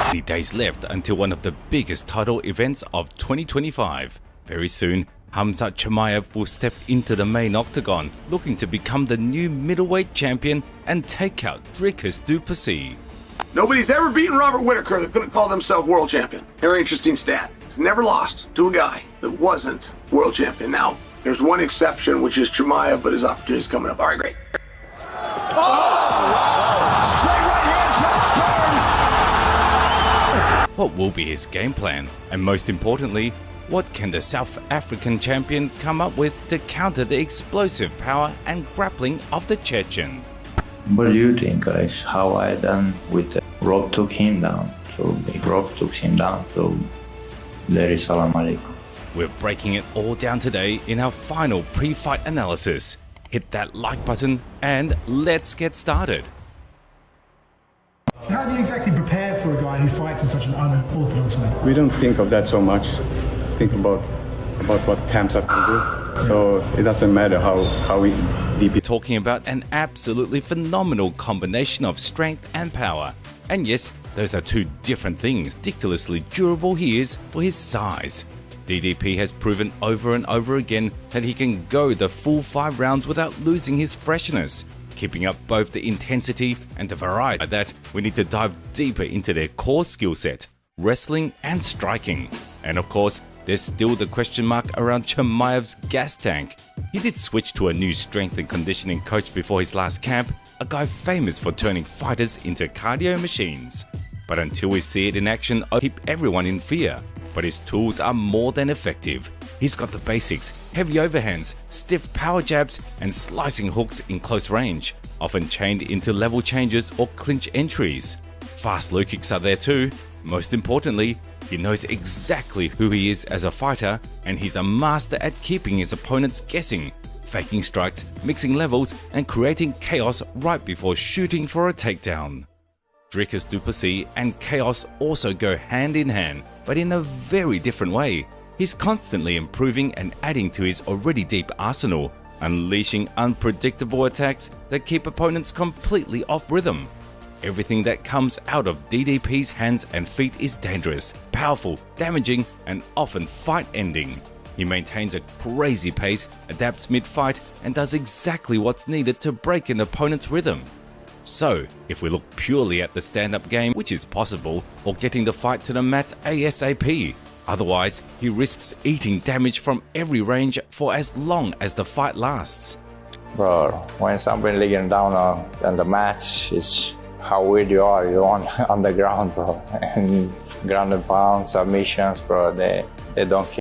Days left until one of the biggest title events of 2025. Very soon, Khamzat Chimaev will step into the main octagon, looking to become the new middleweight champion and take out Plessis. Nobody's ever beaten Robert Whittaker that couldn't call themselves world champion. Very interesting stat. He's never lost to a guy that wasn't world champion. Now, there's one exception, which is Chimaev, but his opportunity's coming up. All right, great. What will be his game plan? And most importantly, what can the South African champion come up with to counter the explosive power and grappling of the Chechen? What do you think, guys? How I done with Rob took him down. So if Rob took him down, so there is salam alaikum. We're breaking it all down today in our final pre-fight analysis. Hit that like button and let's get started. So how do you exactly prepare for a guy who fights in such an unorthodox way? We don't think of that so much. Think about what Khamzat can do. So it doesn't matter how we deep it. Talking about an absolutely phenomenal combination of strength and power. And yes, those are two different things. Ridiculously durable he is for his size. DDP has proven over and over again that he can go the full 5 rounds without losing his freshness, keeping up both the intensity and the variety. At that, we need to dive deeper into their core skill set, wrestling and striking. And of course, there's still the question mark around Chimaev's gas tank. He did switch to a new strength and conditioning coach before his last camp, a guy famous for turning fighters into cardio machines. But until we see it in action, I'll keep everyone in fear. But his tools are more than effective. He's got the basics, heavy overhands, stiff power jabs and slicing hooks in close range, often chained into level changes or clinch entries. Fast low kicks are there too. Most importantly, he knows exactly who he is as a fighter, and he's a master at keeping his opponents guessing, faking strikes, mixing levels and creating chaos right before shooting for a takedown. Plessis and chaos also go hand in hand, but in a very different way. He's constantly improving and adding to his already deep arsenal, unleashing unpredictable attacks that keep opponents completely off rhythm. Everything that comes out of DDP's hands and feet is dangerous, powerful, damaging, and often fight-ending. He maintains a crazy pace, adapts mid-fight, and does exactly what's needed to break an opponent's rhythm. So, if we look purely at the stand-up game, which is possible, or getting the fight to the mat ASAP, otherwise he risks eating damage from every range for as long as the fight lasts. Bro, when somebody laying down on the match, it's how weird you are. You're on the ground, bro. And ground and pound submissions, bro, they don't care.